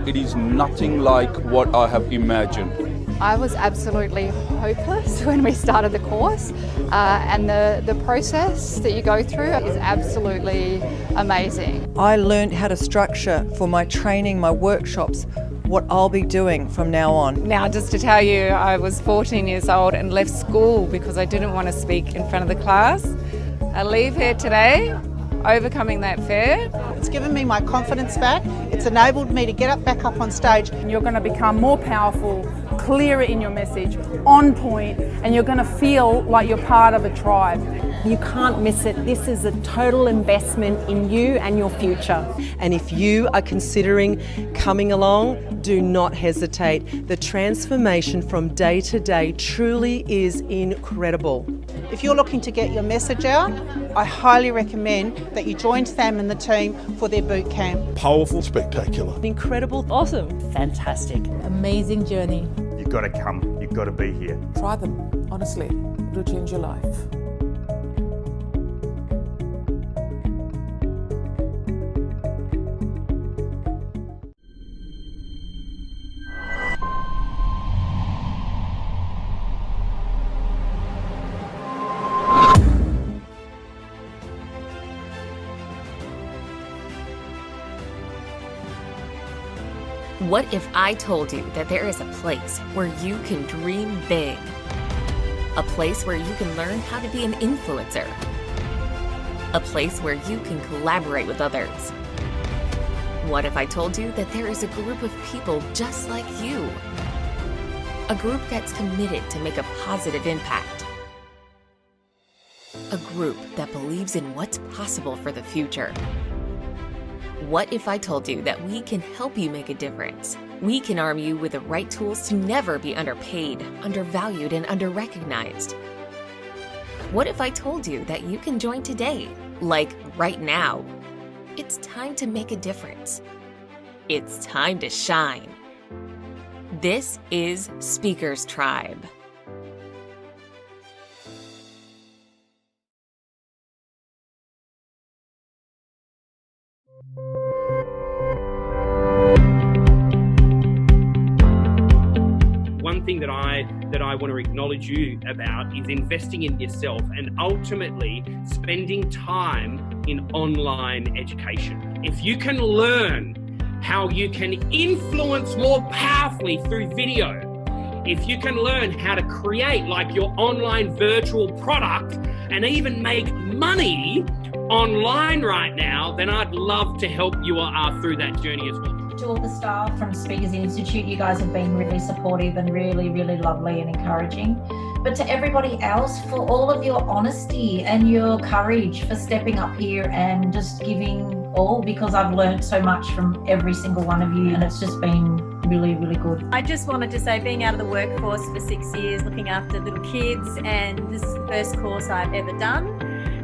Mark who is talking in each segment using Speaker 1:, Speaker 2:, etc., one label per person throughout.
Speaker 1: It is nothing like what I have imagined.
Speaker 2: I was absolutely hopeless when we started the course, and the process that you go through is absolutely amazing.
Speaker 3: I learned how to structure for my training, my workshops, what I'll be doing from now on.
Speaker 4: Now, just to tell you, I was 14 years old and left school because I didn't want to speak in front of the class. I leave here today, overcoming that fear.
Speaker 5: It's given me my confidence back. It's enabled me to get back up on stage.
Speaker 6: You're going to become more powerful, clearer in your message, on point, and you're going to feel like you're part of a tribe.
Speaker 7: You can't miss it. This is a total investment in you and your future.
Speaker 8: And if you are considering coming along, do not hesitate. The transformation from day to day truly is incredible.
Speaker 5: If you're looking to get your message out, I highly recommend that you join Sam and the team for their boot camp.
Speaker 9: Powerful, spectacular,
Speaker 8: incredible,
Speaker 7: awesome,
Speaker 10: fantastic,
Speaker 11: amazing journey.
Speaker 12: You've got to come, you've got to be here.
Speaker 13: Try them, honestly, it'll change your life.
Speaker 14: What if I told you that there is a place where you can dream big? A place where you can learn how to be an influencer. A place where you can collaborate with others. What if I told you that there is a group of people just like you? A group that's committed to make a positive impact. A group that believes in what's possible for the future. What if I told you that we can help you make a difference? We can arm you with the right tools to never be underpaid, undervalued, and underrecognized. What if I told you that you can join today, like right now? It's time to make a difference. It's time to shine. This is Speakers Tribe.
Speaker 15: One thing that I want to acknowledge you about is investing in yourself and ultimately spending time in online education. If you can learn how you can influence more powerfully through video, if you can learn how to create like your online virtual product and even make money online right now, then I'd love to help you through that journey as well.
Speaker 11: To all the staff from Speakers Institute, you guys have been really supportive and really, really lovely and encouraging. But to everybody else, for all of your honesty and your courage for stepping up here and just giving all, because I've learned so much from every single one of you and it's just been really, really good.
Speaker 16: I just wanted to say, being out of the workforce for 6 years, looking after little kids, and this is the first course I've ever done,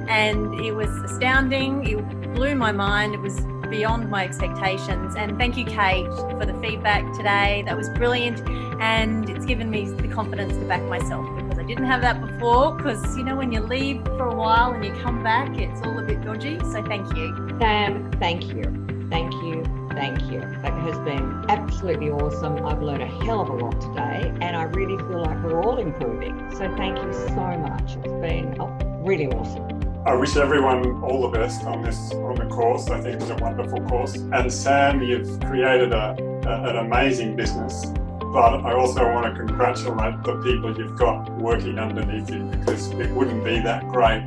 Speaker 16: and it was astounding. It blew my mind. It was beyond my expectations, and thank you, Kate, for the feedback today. That was brilliant, and it's given me the confidence to back myself, because I didn't have that before, because you know, when you leave for a while and you come back, it's all a bit dodgy. So thank you.
Speaker 17: Sam, thank you. Thank you. Thank you. That has been absolutely awesome. I've learned a hell of a lot today, and I really feel like we're all improving. So thank you so much. It's been really awesome.
Speaker 18: I wish everyone all the best on the course. I think it's a wonderful course. And Sam, you've created an amazing business, but I also want to congratulate the people you've got working underneath you, because it wouldn't be that great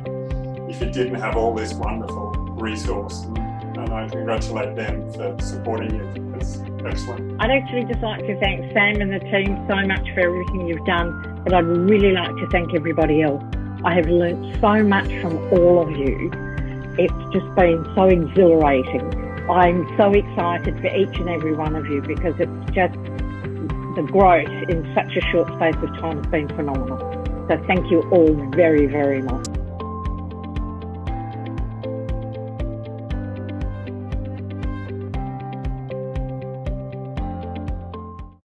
Speaker 18: if you didn't have all this wonderful resource. And I congratulate them for supporting you. It's excellent.
Speaker 19: I'd actually just like to thank Sam and the team so much for everything you've done, but I'd really like to thank everybody else. I have learnt so much from all of you. It's just been so exhilarating. I'm so excited for each and every one of you, because it's just the growth in such a short space of time has been phenomenal. So thank you all very, very much.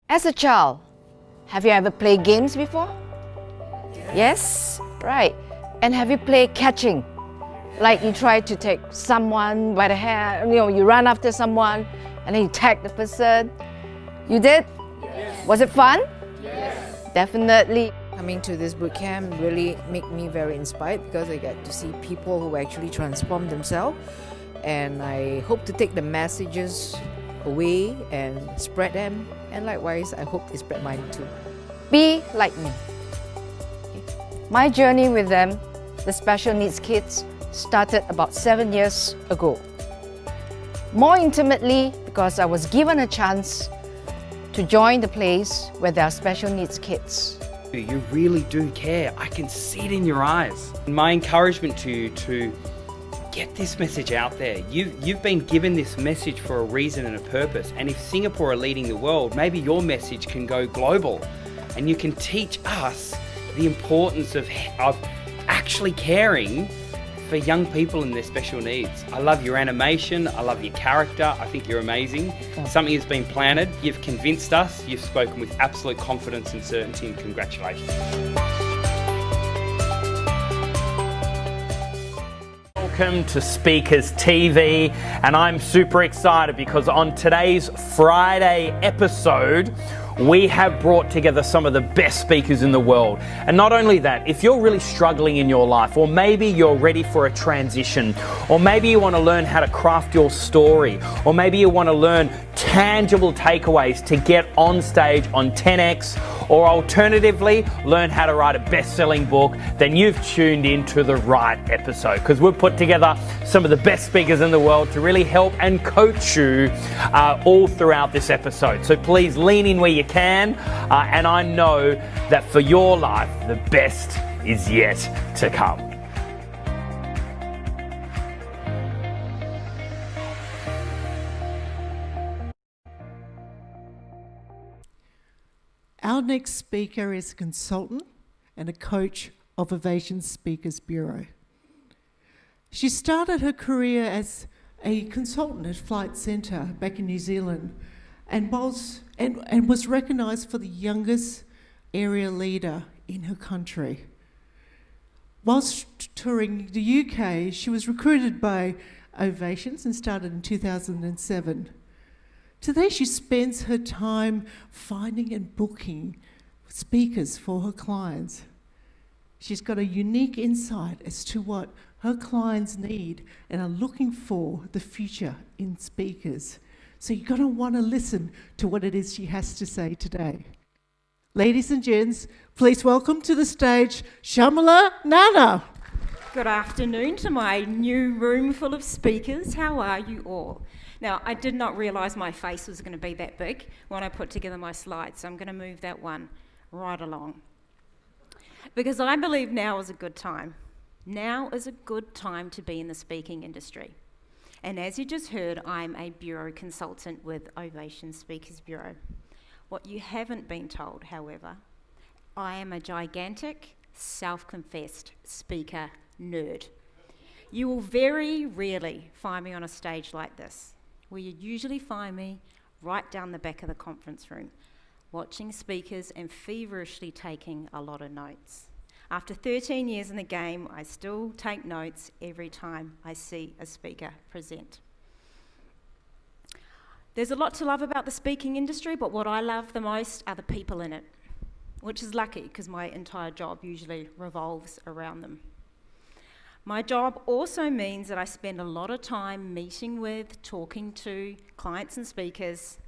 Speaker 20: As a child, have you ever played games before? Yes? Right. And have you played catching? Like you try to take someone by the hair, you run after someone and then you tag the person. You did? Yes. Was it fun?
Speaker 9: Yes.
Speaker 20: Definitely.
Speaker 9: Coming to this boot camp really make me very inspired because I get to see people who actually transform themselves, and I hope to take the messages away and spread them, and likewise I hope they spread mine too.
Speaker 20: Be like me. My journey with them, the special needs kids, started about 7 years ago. More intimately because I was given a chance to join the place where there are special needs kids.
Speaker 10: You really do care. I can see it in your eyes. My encouragement to you to get this message out there. You've been given this message for a reason and a purpose. And if Singapore are leading the world, maybe your message can go global and you can teach us the importance of actually caring for young people and their special needs. I love your animation, I love your character, I think you're amazing. Something has been planted, you've convinced us, you've spoken with absolute confidence and certainty, and congratulations.
Speaker 21: Welcome to Speakers TV, and I'm super excited because on today's Friday episode, we have brought together some of the best speakers in the world. And not only that, if you're really struggling in your life, or maybe you're ready for a transition, or maybe you want to learn how to craft your story, or maybe you want to learn tangible takeaways to get on stage on TENx, or alternatively, learn how to write a best-selling book, then you've tuned in to the right episode, because we've put together some of the best speakers in the world to really help and coach you all throughout this episode. So please lean in where you can, and I know that for your life, the best is yet to come.
Speaker 22: Our next speaker is a consultant and a coach of Ovation Speakers Bureau. She started her career as a consultant at Flight Centre back in New Zealand, and was recognised for the youngest area leader in her country. Whilst touring the UK, she was recruited by Ovations and started in 2007. Today she spends her time finding and booking speakers for her clients. She's got a unique insight as to what her clients need and are looking for the future in speakers. So you're going to want to listen to what it is she has to say today. Ladies and gents, please welcome to the stage Sharmila Nahna.
Speaker 23: Good afternoon to my new room full of speakers. How are you all? Now, I did not realise my face was going to be that big when I put together my slides, so I'm going to move that one right along. Because I believe now is a good time. Now is a good time to be in the speaking industry. And as you just heard, I'm a bureau consultant with Ovation Speakers Bureau. What you haven't been told, however, I am a gigantic, self-confessed speaker nerd. You will very rarely find me on a stage like this, where you usually find me right down the back of the conference room, watching speakers and feverishly taking a lot of notes. After 13 years in the game, I still take notes every time I see a speaker present. There's a lot to love about the speaking industry, but what I love the most are the people in it, which is lucky because my entire job usually revolves around them. My job also means that I spend a lot of time meeting with, talking to clients and speakers,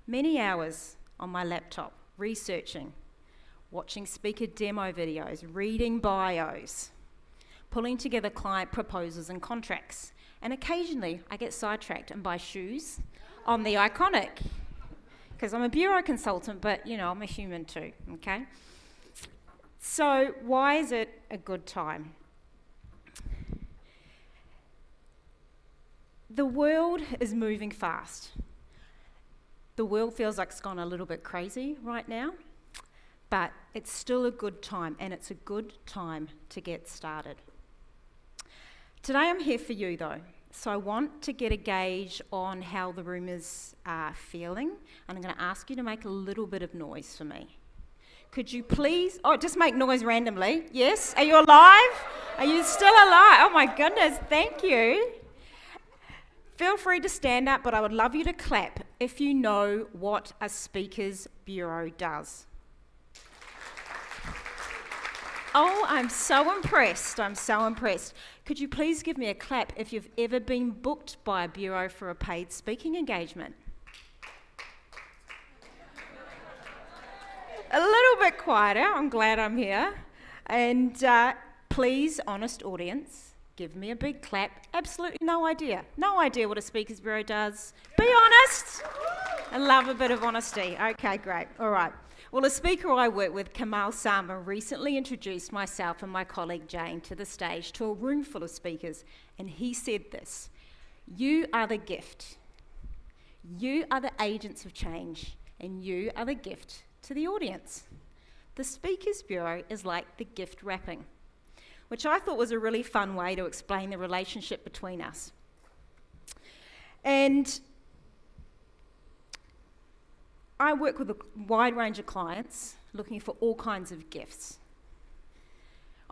Speaker 23: many hours on my laptop, researching, watching speaker demo videos, reading bios, pulling together client proposals and contracts. And occasionally I get sidetracked and buy shoes on the Iconic, because I'm a bureau consultant, but you know, I'm a human too, okay? So why is it a good time? The world is moving fast. The world feels like it's gone a little bit crazy right now, but it's still a good time, and it's a good time to get started. Today I'm here for you though, so I want to get a gauge on how the room is feeling, and I'm going to ask you to make a little bit of noise for me. Could you please, just make noise randomly. Yes, are you alive? Are you still alive? Oh my goodness, thank you. Feel free to stand up, but I would love you to clap if you know what a Speakers Bureau does. Oh, I'm so impressed. I'm so impressed. Could you please give me a clap if you've ever been booked by a bureau for a paid speaking engagement? A little bit quieter. I'm glad I'm here. And please, honest audience, give me a big clap. Absolutely no idea. No idea what a Speakers Bureau does. Be honest. I love a bit of honesty. Okay, great. All right. Well, a speaker I work with, Kamal Sama, recently introduced myself and my colleague Jane to the stage to a room full of speakers, and he said this: you are the gift. You are the agents of change, and you are the gift to the audience. The Speakers Bureau is like the gift wrapping, which I thought was a really fun way to explain the relationship between us. And I work with a wide range of clients looking for all kinds of gifts.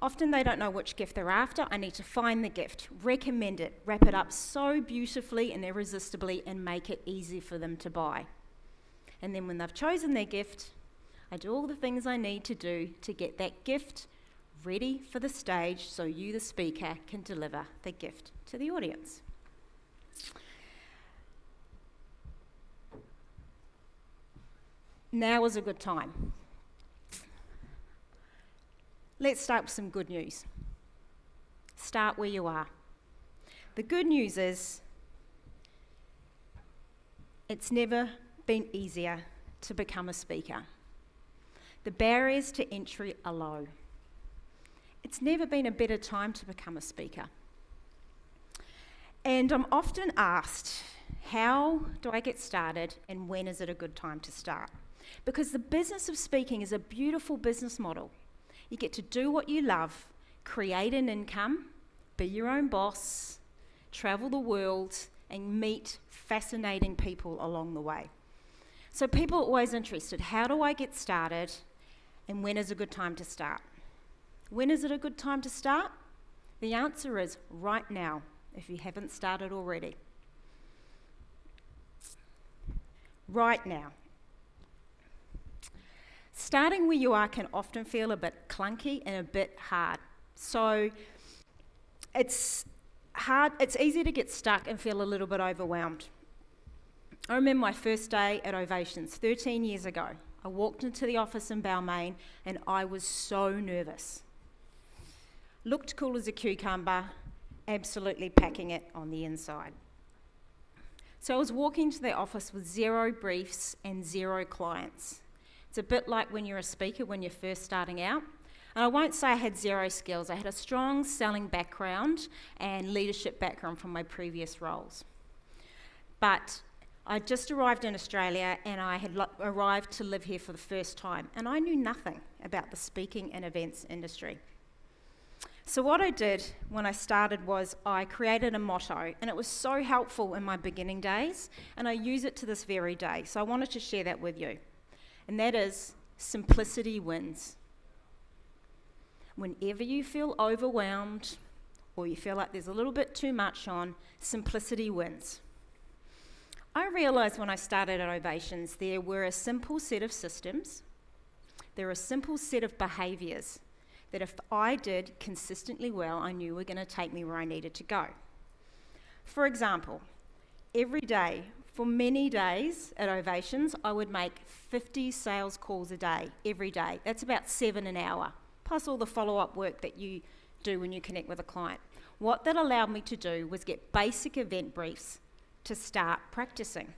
Speaker 23: Often they don't know which gift they're after. I need to find the gift, recommend it, wrap it up so beautifully and irresistibly, and make it easy for them to buy. And then when they've chosen their gift, I do all the things I need to do to get that gift ready for the stage so you, the speaker, can deliver the gift to the audience. Now is a good time. Let's start with some good news. Start where you are. The good news is it's never been easier to become a speaker. The barriers to entry are low. It's never been a better time to become a speaker. And I'm often asked, how do I get started and when is it a good time to start? Because the business of speaking is a beautiful business model. You get to do what you love, create an income, be your own boss, travel the world, and meet fascinating people along the way. So people are always interested, how do I get started and when is a good time to start? When is it a good time to start? The answer is right now, if you haven't started already. Right now. Starting where you are can often feel a bit clunky and a bit hard. So it's hard, it's easy to get stuck and feel a little bit overwhelmed. I remember my first day at Ovations 13 years ago. I walked into the office in Balmain and I was so nervous. Looked cool as a cucumber, absolutely packing it on the inside. So I was walking to the office with 0 briefs and 0 clients. It's a bit like when you're a speaker when you're first starting out. And I won't say I had 0 skills. I had a strong selling background and leadership background from my previous roles. But I just arrived in Australia and I had arrived to live here for the first time, and I knew nothing about the speaking and events industry. So what I did when I started was I created a motto, and it was so helpful in my beginning days, and I use it to this very day. So I wanted to share that with you, and that is simplicity wins. Whenever you feel overwhelmed or you feel like there's a little bit too much on, simplicity wins. I realised when I started at Ovations there were a simple set of systems, there were a simple set of behaviours that if I did consistently well, I knew were going to take me where I needed to go. For example, every day, for many days at Ovations, I would make 50 sales calls a day, every day. That's about 7 an hour, plus all the follow-up work that you do when you connect with a client. What that allowed me to do was get basic event briefs to start practicing.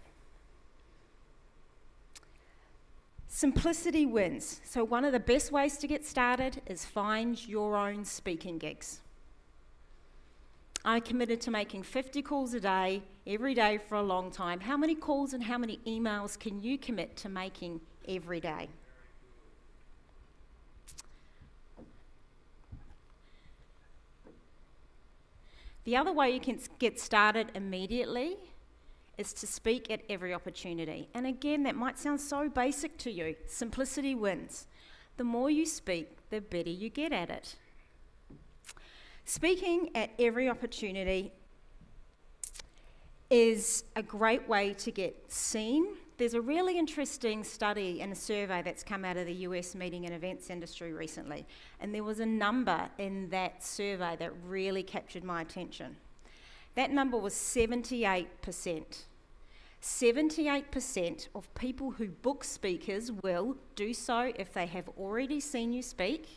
Speaker 23: Simplicity wins. So one of the best ways to get started is find your own speaking gigs. I committed to making 50 calls a day, every day for a long time. How many calls and how many emails can you commit to making every day? The other way you can get started immediately is to speak at every opportunity. And again, that might sound so basic to you. Simplicity wins. The more you speak, the better you get at it. Speaking at every opportunity is a great way to get seen. There's a really interesting study and a survey that's come out of the US meeting and events industry recently, and there was a number in that survey that really captured my attention. That number was 78%. 78% of people who book speakers will do so if they have already seen you speak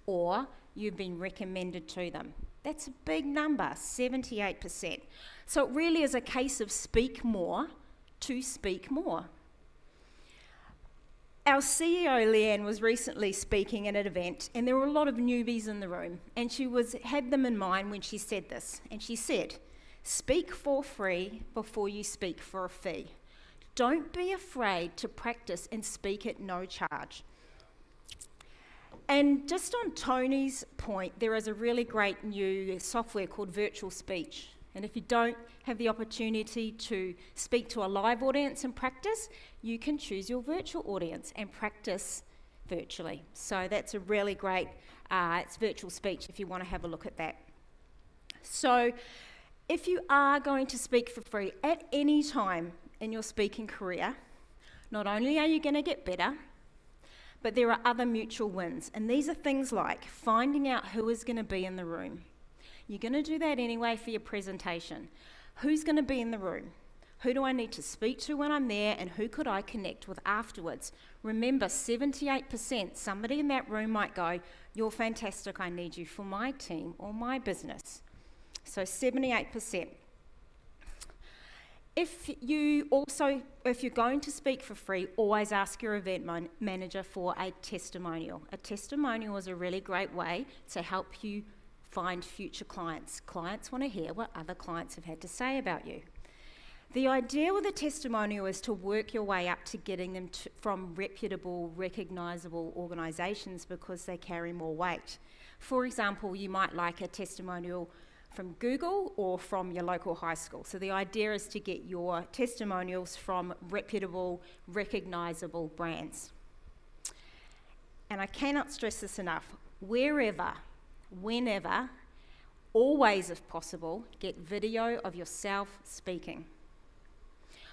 Speaker 23: or you've been recommended to them. That's a big number, 78%. So it really is a case of speak more to speak more. Our CEO, Leanne, was recently speaking at an event, and there were a lot of newbies in the room, and she had them in mind when she said this. And she said, speak for free before you speak for a fee. Don't be afraid to practice and speak at no charge. And just on Tony's point, there is a really great new software called Virtual Speech. And if you don't have the opportunity to speak to a live audience and practice, you can choose your virtual audience and practice virtually. So that's a really great, it's Virtual Speech if you want to have a look at that. So if you are going to speak for free at any time in your speaking career, not only are you going to get better, but there are other mutual wins. And these are things like finding out who is going to be in the room. You're going to do that anyway for your presentation. Who's going to be in the room? Who do I need to speak to when I'm there, and who could I connect with afterwards? Remember, 78%, somebody in that room might go, you're fantastic, I need you for my team or my business. So 78%. If you're going to speak for free, always ask your event manager for a testimonial. A testimonial is a really great way to help you find future clients. Clients want to hear what other clients have had to say about you. The idea with a testimonial is to work your way up to getting them from reputable, recognisable organisations because they carry more weight. For example, you might like a testimonial from Google or from your local high school. So the idea is to get your testimonials from reputable, recognisable brands. And I cannot stress this enough. Wherever, whenever, always if possible, get video of yourself speaking.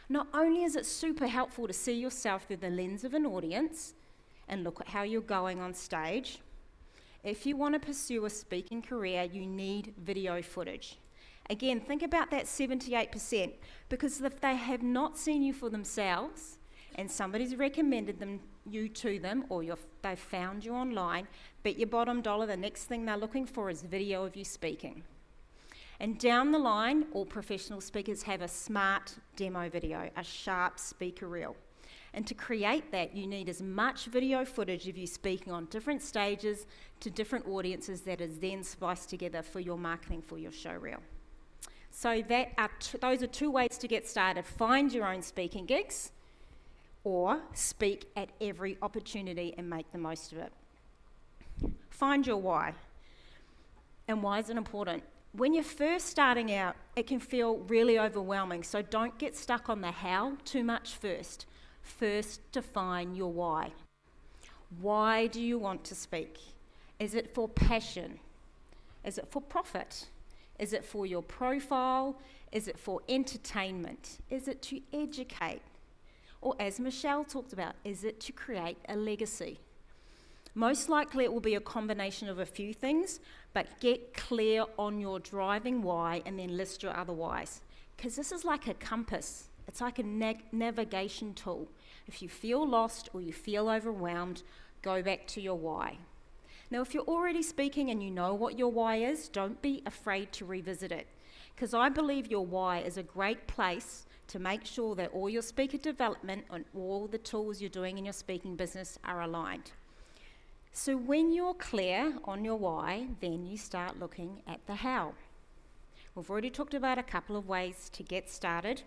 Speaker 23: Not only is it super helpful to see yourself through the lens of an audience and look at how you're going on stage, if you want to pursue a speaking career, you need video footage. Again, think about that 78%, because if they have not seen you for themselves and somebody's recommended you to them, or they've found you online, bet your bottom dollar the next thing they're looking for is video of you speaking. And down the line, all professional speakers have a smart demo video, a sharp speaker reel. And to create that, you need as much video footage of you speaking on different stages to different audiences that is then spliced together for your marketing for your show reel. So those are two ways to get started. Find your own speaking gigs, or speak at every opportunity and make the most of it. Find your why. And why is it important? When you're first starting out, it can feel really overwhelming, so don't get stuck on the how too much first. First, define your why. Why do you want to speak? Is it for passion? Is it for profit? Is it for your profile? Is it for entertainment? Is it to educate? Or as Michelle talked about, is it to create a legacy? Most likely it will be a combination of a few things, but get clear on your driving why and then list your other whys. Because this is like a compass. It's like a navigation tool. If you feel lost or you feel overwhelmed, go back to your why. Now, if you're already speaking and you know what your why is, don't be afraid to revisit it. Because I believe your why is a great place to make sure that all your speaker development and all the tools you're doing in your speaking business are aligned. So when you're clear on your why, then you start looking at the how. We've already talked about a couple of ways to get started.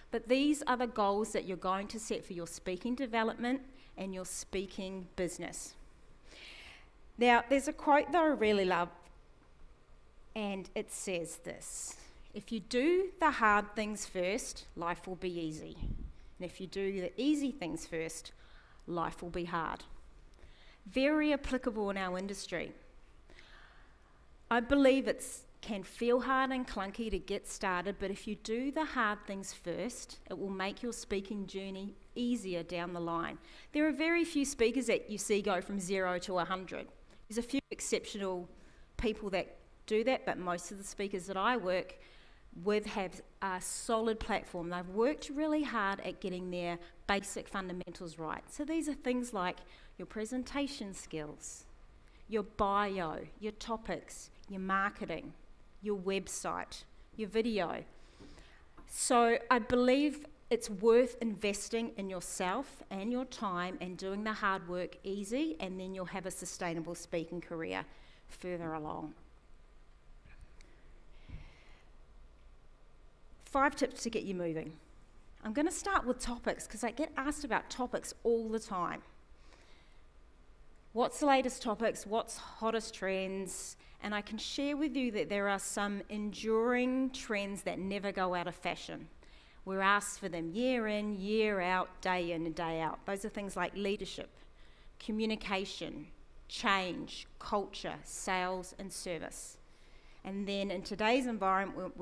Speaker 23: But these are the goals that you're going to set for your speaking development and your speaking business. Now, there's a quote that I really love, and it says this: if you do the hard things first, life will be easy. And if you do the easy things first, life will be hard. Very applicable in our industry. I believe it's can feel hard and clunky to get started, but if you do the hard things first, it will make your speaking journey easier down the line. There are very few speakers that you see go from 0 to 100. There's a few exceptional people that do that, but most of the speakers that I work with have a solid platform. They've worked really hard at getting their basic fundamentals right. So these are things like your presentation skills, your bio, your topics, your marketing, your website, your video. So I believe it's worth investing in yourself and your time and doing the hard work easy, and then you'll have a sustainable speaking career further along. 5 tips to get you moving. I'm going to start with topics because I get asked about topics all the time. What's the latest topics? What's hottest trends? And I can share with you that there are some enduring trends that never go out of fashion. We're asked for them year in, year out, day in and day out. Those are things like leadership, communication, change, culture, sales and service. And then in today's environment,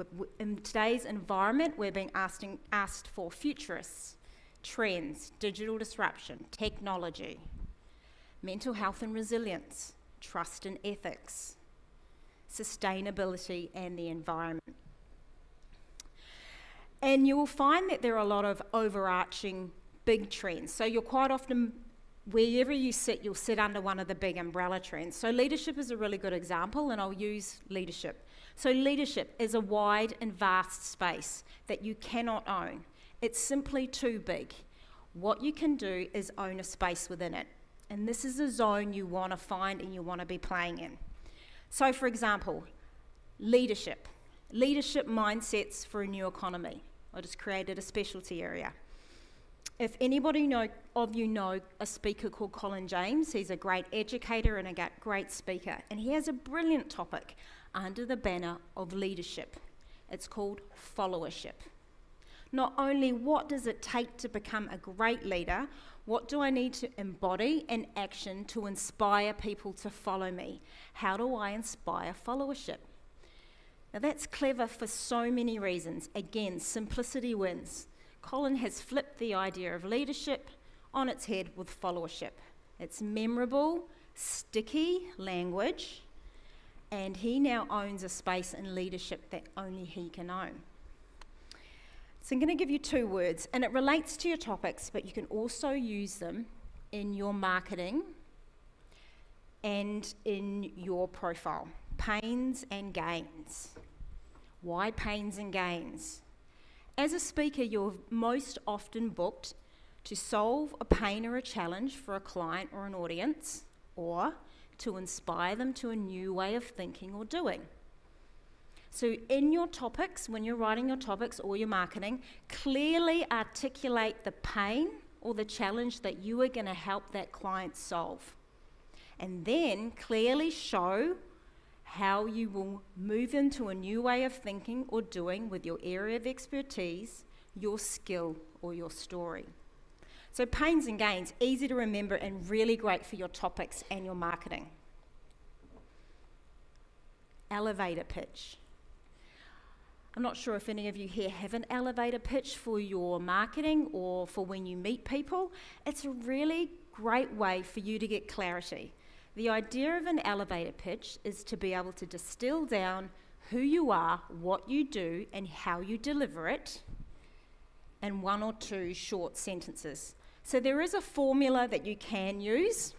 Speaker 23: we're being asked for futurists, trends, digital disruption, technology, mental health and resilience, trust and ethics, sustainability and the environment. And you will find that there are a lot of overarching big trends. So you'll quite often, wherever you sit, you'll sit under one of the big umbrella trends. So leadership is a really good example, and I'll use leadership. So leadership is a wide and vast space that you cannot own. It's simply too big. What you can do is own a space within it. And this is a zone you want to find and you want to be playing in. So for example, leadership mindsets for a new economy. I just created a specialty area. If anybody of you know a speaker called Colin James, he's a great educator and a great speaker, and he has a brilliant topic under the banner of leadership. It's called followership. Not only what does it take to become a great leader, what do I need to embody in action to inspire people to follow me? How do I inspire followership? Now that's clever for so many reasons. Again, simplicity wins. Colin has flipped the idea of leadership on its head with followership. It's memorable, sticky language, and he now owns a space in leadership that only he can own. So I'm going to give you 2 words, and it relates to your topics, but you can also use them in your marketing and in your profile. Pains and gains. Why pains and gains? As a speaker, you're most often booked to solve a pain or a challenge for a client or an audience, or to inspire them to a new way of thinking or doing. So in your topics, when you're writing your topics or your marketing, clearly articulate the pain or the challenge that you are going to help that client solve. And then clearly show how you will move into a new way of thinking or doing with your area of expertise, your skill, or your story. So pains and gains, easy to remember and really great for your topics and your marketing. Elevator pitch. I'm not sure if any of you here have an elevator pitch for your marketing or for when you meet people. It's a really great way for you to get clarity. The idea of an elevator pitch is to be able to distill down who you are, what you do, and how you deliver it in 1 or 2 short sentences. So there is a formula that you can use,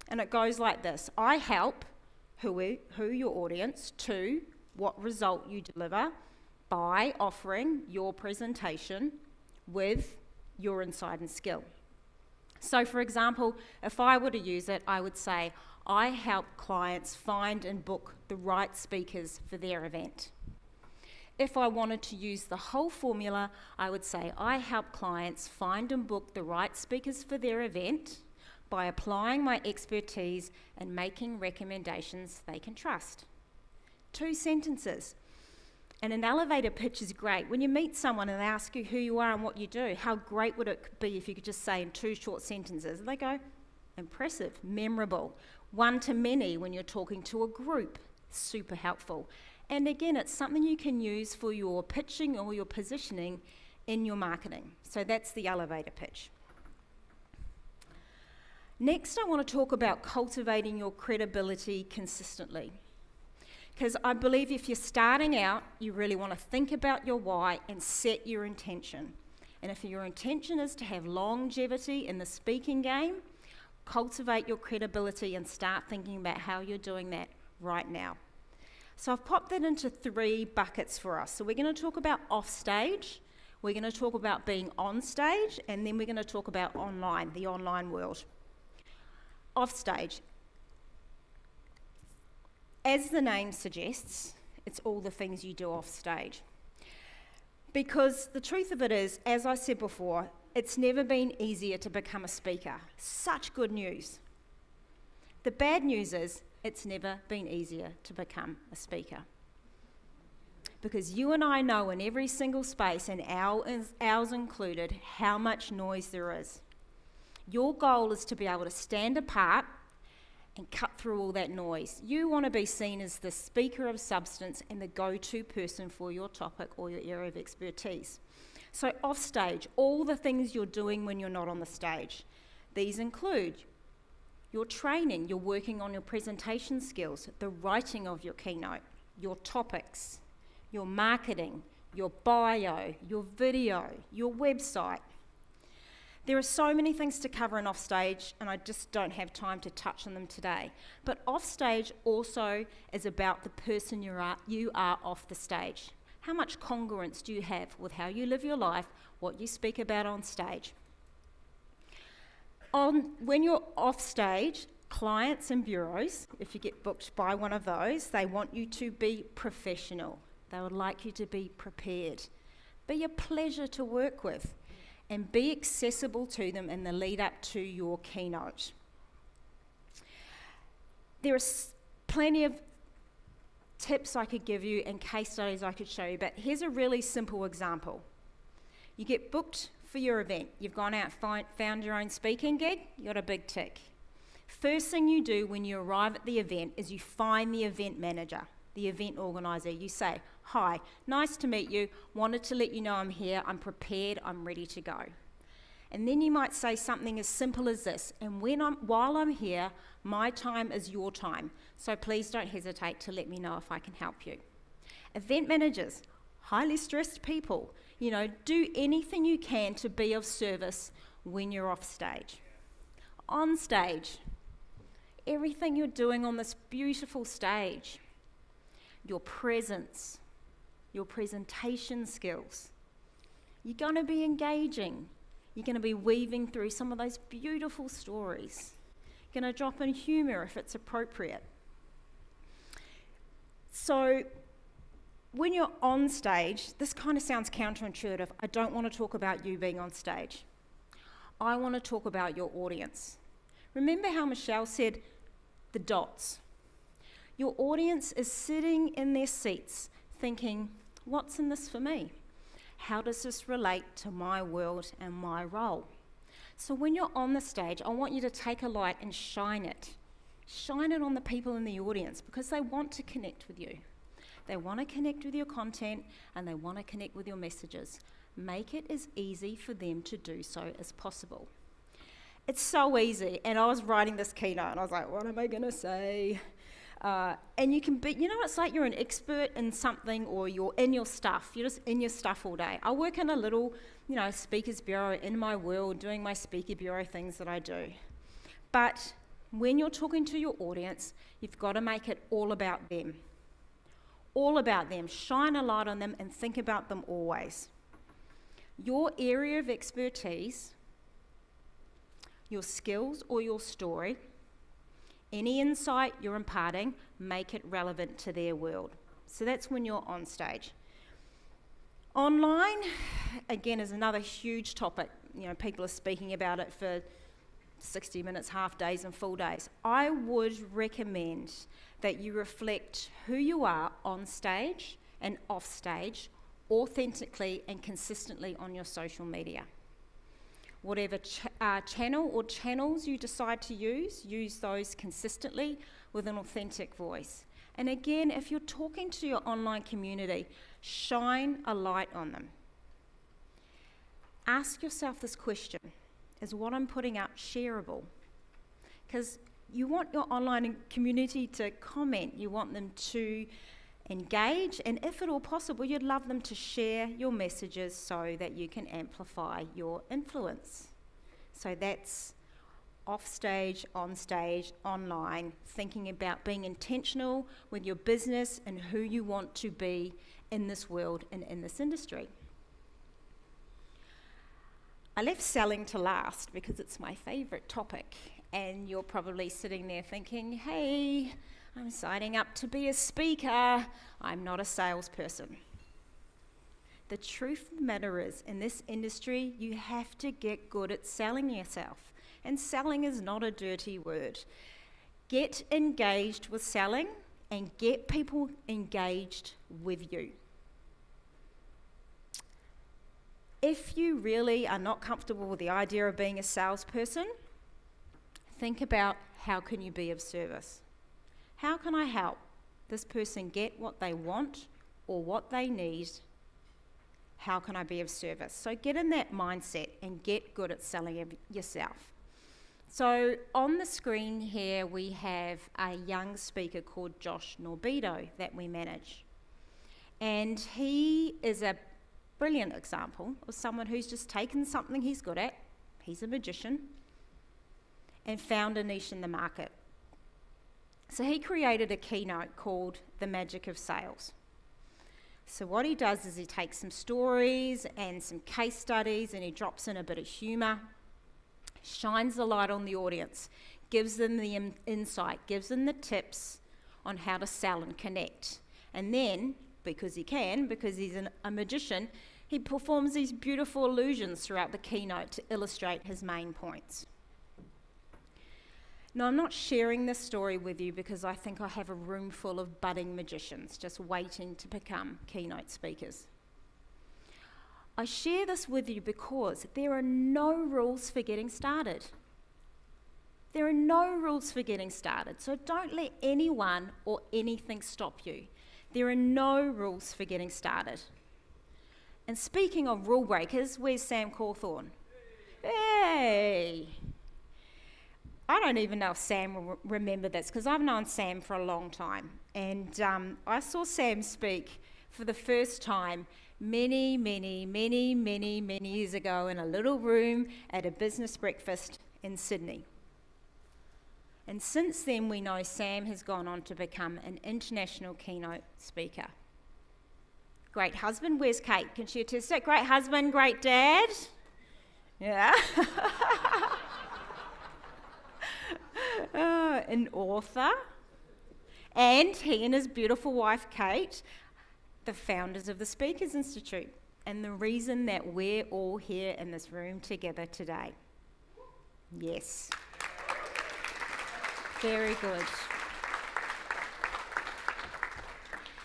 Speaker 23: and it goes like this. I help who your audience to what result you deliver by offering your presentation with your insight and skill. So for example, if I were to use it, I would say, I help clients find and book the right speakers for their event. If I wanted to use the whole formula, I would say, I help clients find and book the right speakers for their event by applying my expertise and making recommendations they can trust. 2 sentences. And an elevator pitch is great. When you meet someone and they ask you who you are and what you do, how great would it be if you could just say in 2 short sentences? And they go, impressive, memorable. 1 to many when you're talking to a group, super helpful. And again, it's something you can use for your pitching or your positioning in your marketing. So that's the elevator pitch. Next, I want to talk about cultivating your credibility consistently. Because I believe if you're starting out, you really want to think about your why and set your intention. And if your intention is to have longevity in the speaking game, cultivate your credibility and start thinking about how you're doing that right now. So I've popped that into 3 buckets for us. So we're going to talk about off stage, we're going to talk about being on stage, and then we're going to talk about online, the online world. Off stage. As the name suggests, it's all the things you do off stage. Because the truth of it is, as I said before, it's never been easier to become a speaker. Such good news. The bad news is, it's never been easier to become a speaker. Because you and I know in every single space, and ours included, how much noise there is. Your goal is to be able to stand apart and cut through all that noise. You want to be seen as the speaker of substance and the go-to person for your topic or your area of expertise. So off stage, all the things you're doing when you're not on the stage. These include your training, you're working on your presentation skills, the writing of your keynote, your topics, your marketing, your bio, your video, your website. There are so many things to cover in offstage, and I just don't have time to touch on them today. But offstage also is about the person you are off the stage. How much congruence do you have with how you live your life, what you speak about on stage? When you're off stage, clients and bureaus, if you get booked by one of those, they want you to be professional. They would like you to be prepared. Be a pleasure to work with, and be accessible to them in the lead up to your keynote. There are plenty of tips I could give you and case studies I could show you, but here's a really simple example. You get booked for your event. You've gone out, found your own speaking gig, you got a big tick. First thing you do when you arrive at the event is you find the event manager, the event organizer. You say, "Hi, nice to meet you. Wanted to let you know I'm here. I'm prepared. I'm ready to go." And then you might say something as simple as this, "And while I'm here, my time is your time. So please don't hesitate to let me know if I can help you." Event managers, highly stressed people, do anything you can to be of service when you're off stage. On stage, everything you're doing on this beautiful stage, your presence, your presentation skills. You're going to be engaging. You're going to be weaving through some of those beautiful stories. You're going to drop in humour if it's appropriate. So when you're on stage, this kind of sounds counterintuitive. I don't want to talk about you being on stage. I want to talk about your audience. Remember how Michelle said the dots? Your audience is sitting in their seats thinking, what's in this for me? How does this relate to my world and my role? So when you're on the stage, I want you to take a light and shine it. Shine it on the people in the audience because they want to connect with you. They want to connect with your content and they want to connect with your messages. Make it as easy for them to do so as possible. It's so easy. And I was writing this keynote and I was like, what am I going to say? And you can be, it's like you're an expert in something or you're in your stuff. You're just in your stuff all day. I work in a little, speakers bureau in my world, doing my speaker bureau things that I do. But when you're talking to your audience, you've got to make it all about them. All about them. Shine a light on them and think about them always. Your area of expertise, your skills or your story, any insight you're imparting, make it relevant to their world. So that's when you're on stage. Online, again, is another huge topic. People are speaking about it for 60 minutes, half days and full days. I would recommend that you reflect who you are on stage and off stage authentically and consistently on your social media. Whatever channel or channels you decide to use those consistently with an authentic voice. And again, if you're talking to your online community, shine a light on them. Ask yourself this question: is what I'm putting out shareable? Because you want your online community to comment, you want them to engage, and if at all possible, you'd love them to share your messages so that you can amplify your influence. So that's off stage, on stage, online, thinking about being intentional with your business and who you want to be in this world and in this industry. I left selling to last because it's my favourite topic, and you're probably sitting there thinking, hey, I'm signing up to be a speaker. I'm not a salesperson. The truth of the matter is, in this industry, you have to get good at selling yourself. And selling is not a dirty word. Get engaged with selling and get people engaged with you. If you really are not comfortable with the idea of being a salesperson, think about how can you be of service. How can I help this person get what they want or what they need? How can I be of service? So get in that mindset and get good at selling yourself. So on the screen here, we have a young speaker called Josh Norbido that we manage. And he is a brilliant example of someone who's just taken something he's good at, he's a magician, and found a niche in the market. So he created a keynote called The Magic of Sales. So what he does is he takes some stories and some case studies and he drops in a bit of humour, shines the light on the audience, gives them the insight, gives them the tips on how to sell and connect. And then, because he's a magician, he performs these beautiful illusions throughout the keynote to illustrate his main points. Now, I'm not sharing this story with you because I think I have a room full of budding magicians just waiting to become keynote speakers. I share this with you because there are no rules for getting started. There are no rules for getting started, so don't let anyone or anything stop you. There are no rules for getting started. And speaking of rule breakers, where's Sam Cawthorne? Hey! I don't even know if Sam will remember this because I've known Sam for a long time. And I saw Sam speak for the first time many years ago in a little room at a business breakfast in Sydney. And since then, we know Sam has gone on to become an international keynote speaker. Great husband. Where's Kate? Can she attest it? Great husband, great dad. Yeah. An author. And he and his beautiful wife, Kate, the founders of the Speakers Institute, and the reason that we're all here in this room together today. Yes. Very good.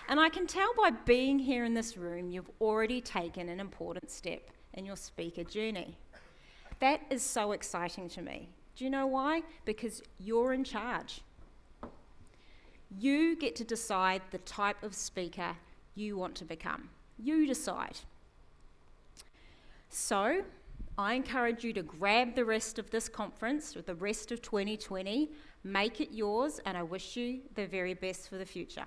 Speaker 23: And I can tell by being here in this room, you've already taken an important step in your speaker journey. That is so exciting to me. Do you know why? Because you're in charge. You get to decide the type of speaker you want to become. You decide. So, I encourage you to grab the rest of this conference, or the rest of 2020, make it yours, and I wish you the very best for the future.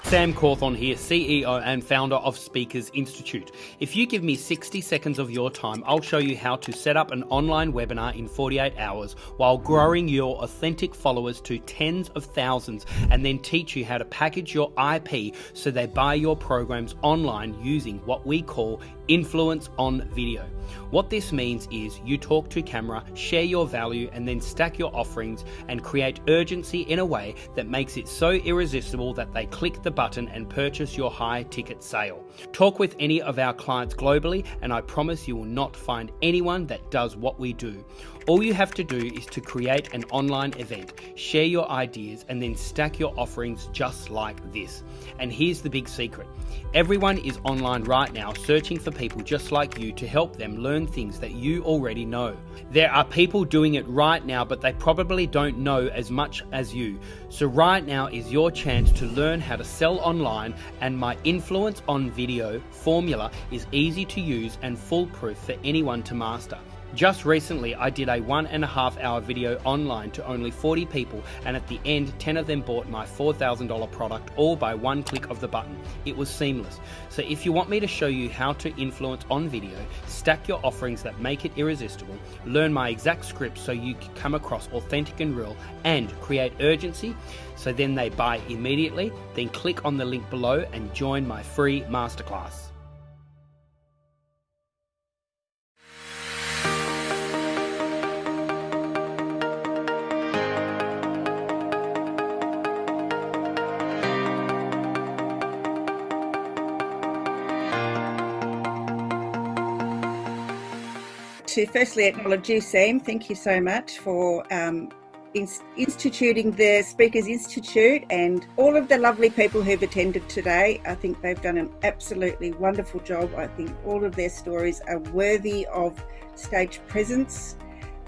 Speaker 21: Sam Cawthorne here, CEO and founder of Speakers Institute. If you give me 60 seconds of your time, I'll show you how to set up an online webinar in 48 hours while growing your authentic followers to tens of thousands, and then teach you how to package your IP so they buy your programs online using what we call influence on video. What this means is you talk to camera, share your value, and then stack your offerings and create urgency in a way that makes it so irresistible that they click the button and purchase your high ticket sale. Talk with any of our clients globally, and I promise you will not find anyone that does what we do. All you have to do is to create an online event, share your ideas, and then stack your offerings just like this. And here's the big secret. Everyone is online right now searching for people just like you to help them learn things that you already know. There are people doing it right now, but they probably don't know as much as you. So right now is your chance to learn how to sell online, and my influence on video formula is easy to use and foolproof for anyone to master. Just recently, I did a 1.5 hour video online to only 40 people, and at the end, 10 of them bought my $4,000 product, all by one click of the button. It was seamless. So if you want me to show you how to influence on video, stack your offerings that make it irresistible, learn my exact script so you can come across authentic and real, and create urgency so then they buy immediately, then click on the link below and join my free masterclass.
Speaker 1: To firstly acknowledge you, Sam. Thank you so much for instituting the Speakers Institute and all of the lovely people who've attended today. I think they've done an absolutely wonderful job. I think all of their stories are worthy of stage presence.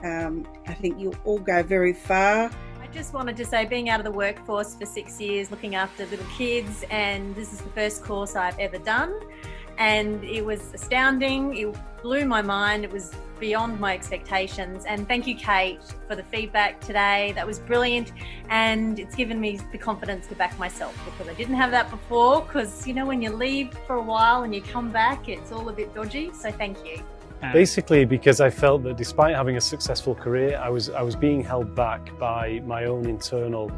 Speaker 1: I think you'll all go very far.
Speaker 16: I just wanted to say, being out of the workforce for 6 years, looking after little kids, and this is the first course I've ever done. And it was astounding. It blew my mind. It was beyond my expectations. And thank you, Kate, for the feedback today. That was brilliant. And it's given me the confidence to back myself, because I didn't have that before. Because, you know, when you leave for a while and you come back, it's all a bit dodgy. So thank you.
Speaker 2: Basically, because I felt that despite having a successful career, I was being held back by my own internal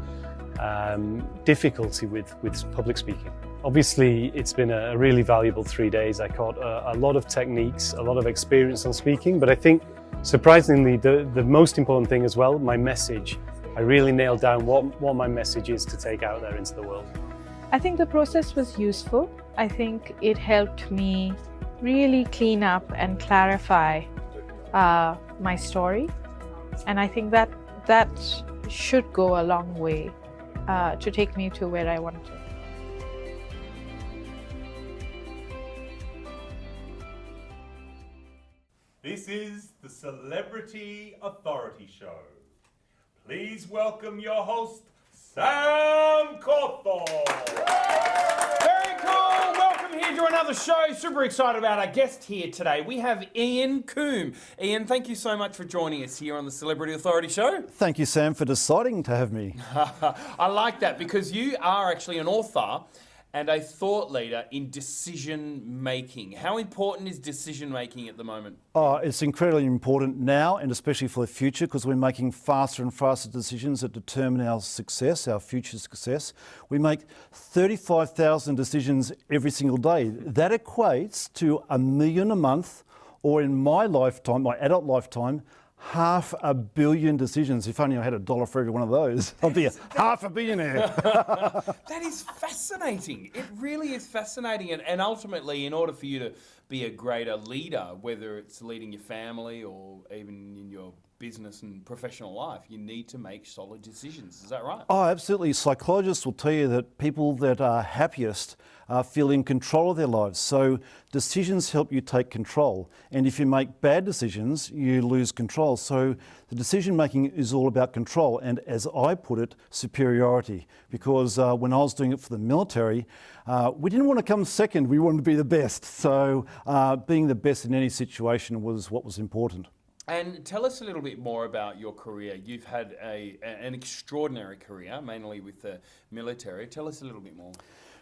Speaker 2: difficulty with public speaking. Obviously, it's been a really valuable 3 days. I caught a lot of techniques, a lot of experience on speaking, but I think surprisingly the most important thing as well, my message. I really nailed down what my message is to take out there into the world.
Speaker 3: I think the process was useful. I think it helped me really clean up and clarify my story, and I think that should go a long way to take me to where I want to.
Speaker 12: This is the Celebrity Authority Show. Please welcome your host, Sam Cawthorne.
Speaker 21: Very cool. Welcome here to another show. Super excited about our guest here today. We have Ian Coombe. Ian, thank you so much for joining us here on the Celebrity Authority Show.
Speaker 24: Thank you, Sam, for deciding to have me.
Speaker 21: I like that, because you are actually an author and a thought leader in decision making. How important is decision making at the moment?
Speaker 24: Oh, it's incredibly important now, and especially for the future, because we're making faster and faster decisions that determine our success, our future success. We make 35,000 decisions every single day. That equates to 1 million a month, or in my lifetime, my adult lifetime, 500 million decisions. If only I had $1 for every one of those, I'd be half a billionaire.
Speaker 21: That is fascinating. It really is fascinating. And ultimately, in order for you to be a greater leader, whether it's leading your family or even in your business and professional life, you need to make solid decisions. Is that right?
Speaker 24: Oh, absolutely. Psychologists will tell you that people that are happiest feel in control of their lives. So decisions help you take control. And if you make bad decisions, you lose control. So the decision making is all about control. And as I put it, superiority. Because when I was doing it for the military, we didn't want to come second. We wanted to be the best. So being the best in any situation was what was important.
Speaker 21: And tell us a little bit more about your career. You've had an extraordinary career, mainly with the military. Tell us a little bit more.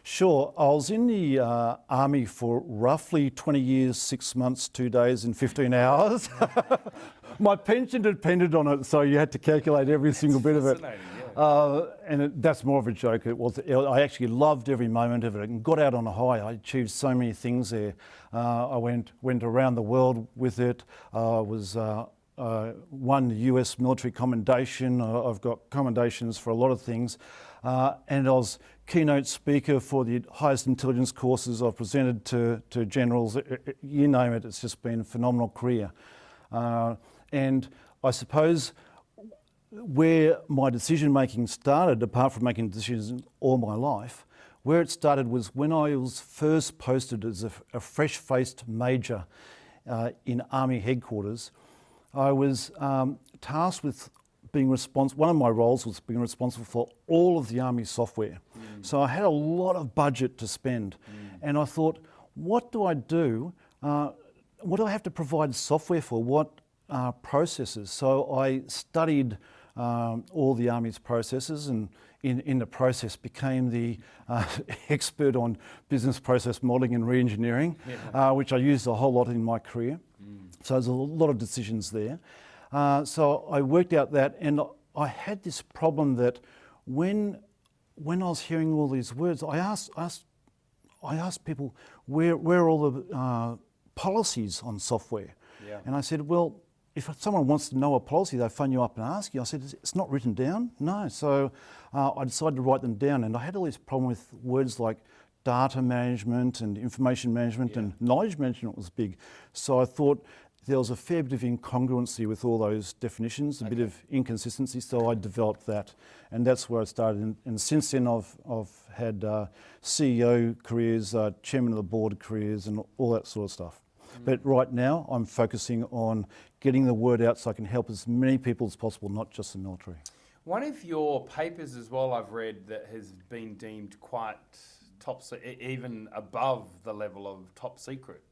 Speaker 24: Sure. I was in the Army for roughly 20 years, 6 months, 2 days and 15 hours. My pension depended on it, so you had to calculate every single bit of it. And that's more of a joke. I actually loved every moment of it and got out on a high. I achieved so many things there. I went around the world with it. Won the US military commendation. I've got commendations for a lot of things. And I was keynote speaker for the highest intelligence courses. I've presented to generals. You name it, it's just been a phenomenal career. And I suppose where my decision making started, apart from making decisions all my life, where it started was when I was first posted as a fresh-faced major in Army headquarters. I was tasked with being responsible. One of my roles was being responsible for all of the Army software. So I had a lot of budget to spend, and I thought, what do I do? What do I have to provide software for? What processes? So I studied all the Army's processes, and in the process became the expert on business process modelling and re-engineering, which I used a whole lot in my career. So there's a lot of decisions there. So I worked out that, and I had this problem that when I was hearing all these words, I asked people where are all the policies on software, and I said, well, if someone wants to know a policy, they phone you up and ask you. I said, it's not written down? No. So I decided to write them down, and I had all this problem with words like data management and information management and knowledge management was big. So I thought there was a fair bit of incongruency with all those definitions, a bit of inconsistency, so I developed that, and that's where I started. And since then I've had CEO careers, chairman of the board careers, and all that sort of stuff. But right now I'm focusing on getting the word out so I can help as many people as possible, not just the military.
Speaker 21: One of your papers as well I've read that has been deemed quite even above the level of top secret.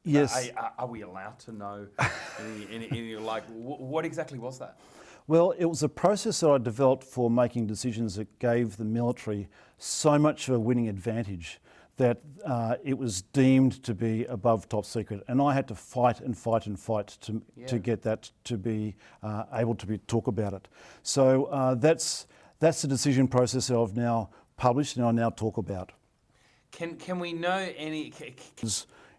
Speaker 24: Yes.
Speaker 21: Are we allowed to know what exactly was that?
Speaker 24: Well, it was a process that I developed for making decisions that gave the military so much of a winning advantage that it was deemed to be above top secret, and I had to fight and fight and fight to get that to be able to talk about it. So that's the decision process that I've now published and I now talk about.
Speaker 21: Can we know any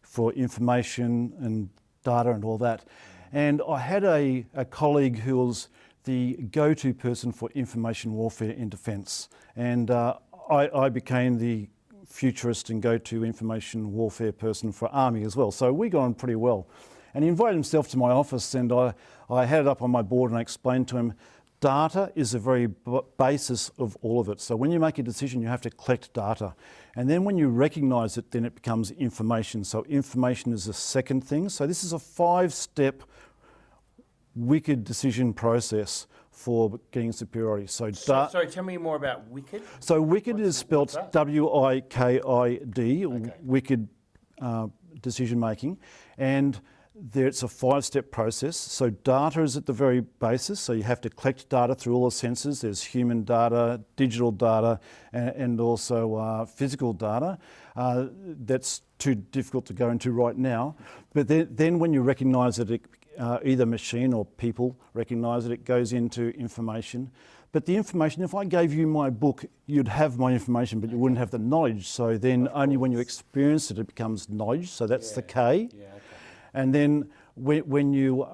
Speaker 24: for information and data and all that? And I had a colleague who was the go-to person for information warfare in defence, and I became the futurist and go-to information warfare person for Army as well. So we got on pretty well. And he invited himself to my office, and I had it up on my board and I explained to him, data is the very basis of all of it. So when you make a decision, you have to collect data. And then when you recognise it, then it becomes information. So information is the second thing. So this is a 5-step wicked decision process for getting superiority. So
Speaker 21: sorry, tell me more about wicked.
Speaker 24: So wicked is spelled W-I-K-I-D, wicked decision making, and it's a 5-step process. So data is at the very basis, so you have to collect data through all the senses. There's human data, digital data, and also physical data. That's too difficult to go into right now. But then when you recognise that either machine or people recognise it, it goes into information. But the information, if I gave you my book, you'd have my information, but you wouldn't have the knowledge. So then only when you experience it, it becomes knowledge. So that's the K. Yeah, okay. And then when you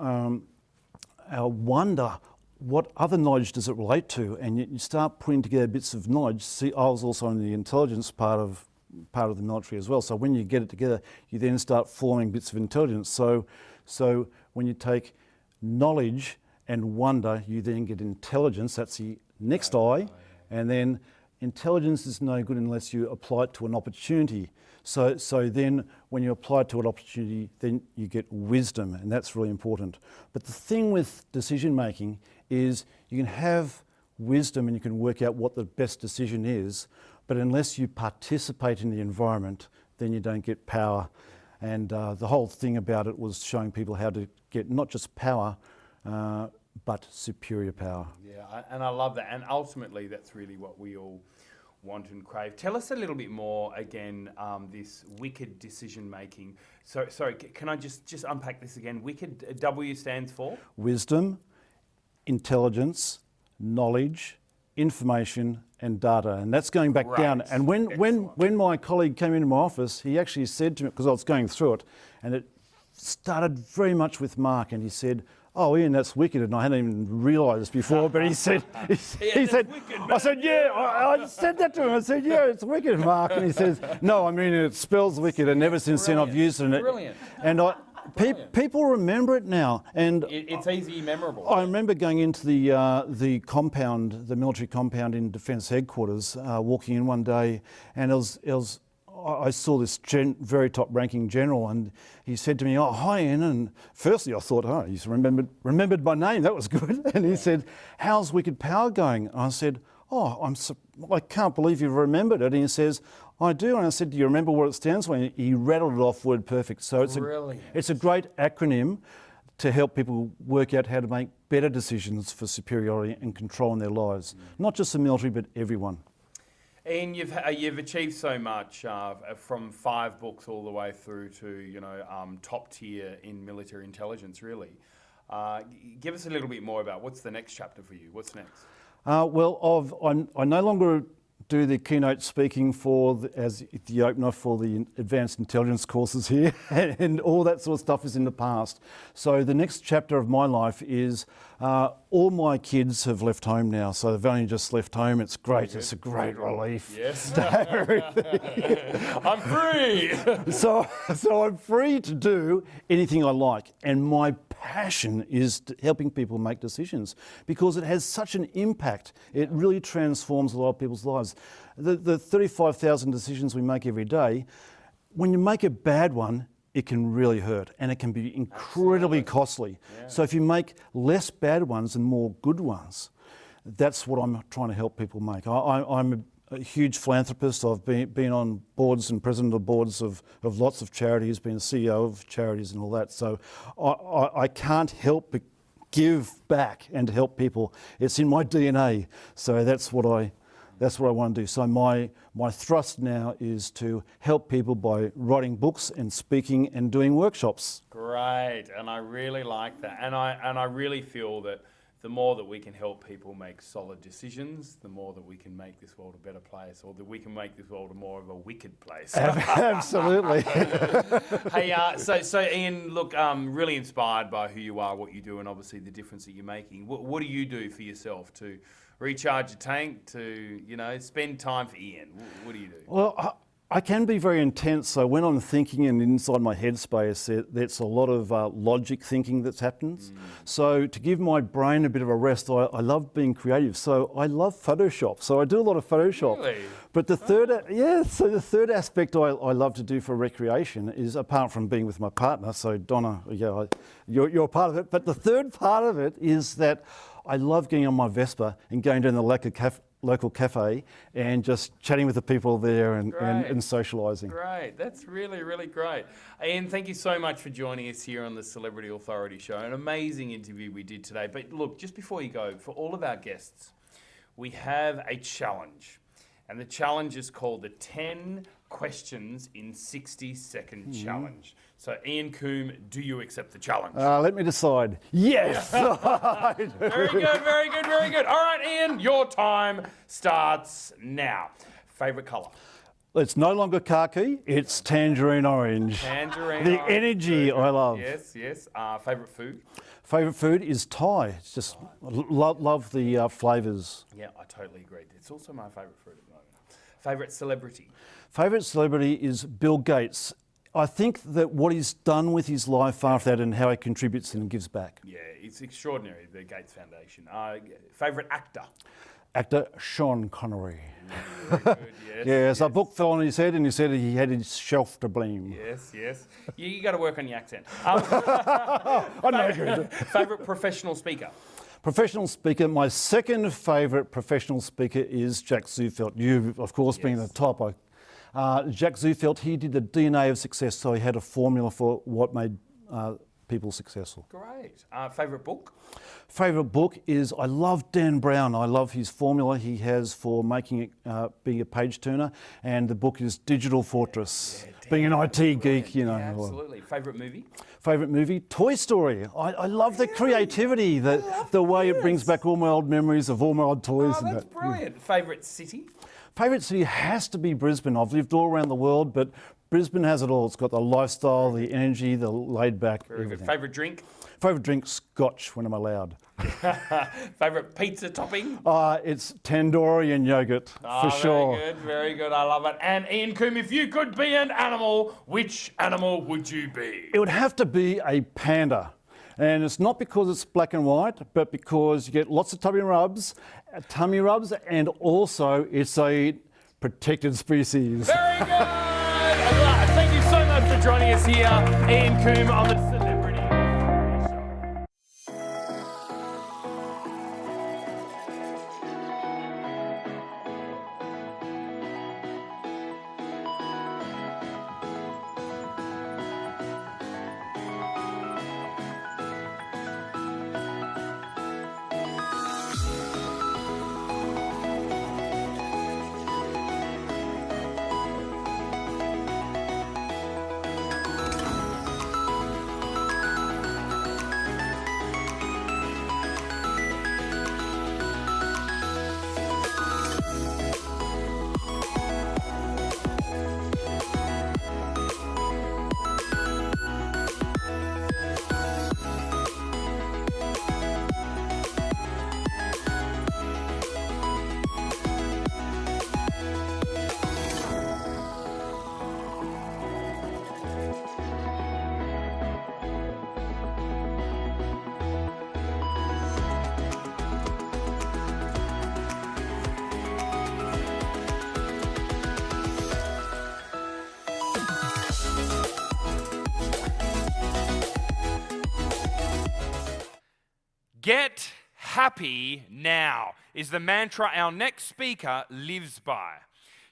Speaker 24: wonder what other knowledge does it relate to, and you start putting together bits of knowledge. See, I was also in the intelligence part of the military as well. So when you get it together, you then start forming bits of intelligence. So when you take knowledge and wonder, you then get intelligence. That's the next I. And then intelligence is no good unless you apply it to an opportunity. So then when you apply it to an opportunity, then you get wisdom, and that's really important. But the thing with decision making is you can have wisdom and you can work out what the best decision is, but unless you participate in the environment, then you don't get power. And the whole thing about it was showing people how to get not just power, but superior power.
Speaker 21: Yeah, and I love that. And ultimately, that's really what we all want and crave. Tell us a little bit more, again, this wicked decision making. So, sorry, can I just unpack this again? Wicked, W stands for?
Speaker 24: Wisdom, intelligence, knowledge, information, and data, and that's going back down. And when my colleague came into my office, he actually said to me, because I was going through it, and it started very much with Mark, and he said, "Oh, Ian, that's wicked," and I hadn't even realised before, but he said, he said, wicked, I said, yeah, I said that to him. I said, yeah, it's wicked, Mark, and he says, no, I mean it spells wicked, and ever since then I've used it.
Speaker 21: Brilliant.
Speaker 24: And People remember it now, and
Speaker 21: it's easy memorable.
Speaker 24: I remember going into the compound, the military compound in Defence Headquarters, walking in one day, and I saw this very top-ranking general, and he said to me, "Oh, hi, Ian." And firstly, I thought, "Oh, he's remembered my name. That was good." And he said, "How's Wicked Power going?" And I said, "Oh, I can't believe you've remembered it." And he says, "I do." And I said, "Do you remember what it stands for?" And he rattled it off word perfect. So it's a great acronym to help people work out how to make better decisions for superiority and control in their lives. Not just the military, but everyone.
Speaker 21: Ian, you've achieved so much from 5 books all the way through to top tier in military intelligence. Really, give us a little bit more about what's the next chapter for you. What's next?
Speaker 24: I no longer do the keynote speaking as the opener for the advanced intelligence courses here, and all that sort of stuff is in the past. So the next chapter of my life is all my kids have left home now, so they've only just left home. It's great. It's a great relief.
Speaker 21: Yes. I'm free.
Speaker 24: So I'm free to do anything I like, and my passion is helping people make decisions because it has such an impact. It really transforms a lot of people's lives. The 35,000 decisions we make every day, when you make a bad one, it can really hurt and it can be incredibly costly. Yeah. So if you make less bad ones and more good ones, that's what I'm trying to help people make. I'm a huge philanthropist. I've been on boards and president of boards of lots of charities, been CEO of charities and all that. So I can't help but give back and help people. It's in my DNA. So that's what I want to do. So my thrust now is to help people by writing books and speaking and doing workshops.
Speaker 21: Great, and I really like that. And I really feel that the more that we can help people make solid decisions, the more that we can make this world a better place, or that we can make this world more of a wicked place.
Speaker 24: Absolutely.
Speaker 21: Hey, so Ian, look, really inspired by who you are, what you do, and obviously the difference that you're making. What do you do for yourself to recharge your tank, to spend time for Ian? What do you do?
Speaker 24: Well, I can be very intense. So when I'm thinking and inside my headspace, there's a lot of logic thinking that happens. So to give my brain a bit of a rest, I love being creative. So I love Photoshop. So I do a lot of Photoshop.
Speaker 21: Really?
Speaker 24: But the third aspect I love to do for recreation is, apart from being with my partner, so Donna, you're a part of it. But the third part of it is that I love getting on my Vespa and going down the local cafe and just chatting with the people there and socialising.
Speaker 21: Great, that's really, really great. Ian, thank you so much for joining us here on the Celebrity Authority Show. An amazing interview we did today. But look, just before you go, for all of our guests, we have a challenge. And the challenge is called the 10 Questions in 60-Second Challenge. So, Ian Coombe, do you accept the challenge?
Speaker 24: Let me decide. Yes!
Speaker 21: Very good, very good, very good. All right, Ian, your time starts now. Favourite colour?
Speaker 24: It's no longer khaki, it's tangerine orange.
Speaker 21: Tangerine
Speaker 24: the
Speaker 21: orange.
Speaker 24: energy I love.
Speaker 21: Yes, yes. Favourite food?
Speaker 24: Favourite food is Thai. It's just, love the flavours.
Speaker 21: Yeah, I totally agree. It's also my favourite food at the moment. Favourite celebrity?
Speaker 24: Favourite celebrity is Bill Gates. I think that what he's done with his life after that and how he contributes and gives back.
Speaker 21: Yeah, it's extraordinary, the Gates Foundation. Favourite actor?
Speaker 24: Actor Sean Connery.
Speaker 21: Very good, yes.
Speaker 24: Yes, a book fell on his head and he said he had his shelf to blame.
Speaker 21: Yes, yes. You got to work on your accent.
Speaker 24: I'm no good.
Speaker 21: Favourite professional speaker?
Speaker 24: Professional speaker, my second favourite professional speaker is Jack Zufelt. You, of course, being the top. Jack Zufelt, he did the DNA of success, so he had a formula for what made people successful.
Speaker 21: Great. Favourite book?
Speaker 24: Favourite book is, I love Dan Brown. I love his formula he has for making it, being a page turner, and the book is Digital Fortress. Being an IT geek,
Speaker 21: Yeah, absolutely. Favourite movie?
Speaker 24: Favourite movie? Toy Story. I love the creativity, the way it brings back all my old memories of all my old toys.
Speaker 21: Oh, that's brilliant. Favourite city?
Speaker 24: Favourite city has to be Brisbane. I've lived all around the world, but Brisbane has it all. It's got the lifestyle, the energy, the laid back, everything.
Speaker 21: Favourite drink?
Speaker 24: Favourite drink, scotch when I'm allowed.
Speaker 21: Favourite pizza topping?
Speaker 24: It's tandoori and yogurt, for sure.
Speaker 21: Very good, very good. I love it. And Ian Coombe, if you could be an animal, which animal would you be?
Speaker 24: It would have to be a panda. And it's not because it's black and white, but because you get lots of tummy rubs, and also it's a protected species.
Speaker 21: Very good! Thank you so much for joining us here, Ian Coombe, on the Celebrity Authority Show. Get happy now is the mantra our next speaker lives by.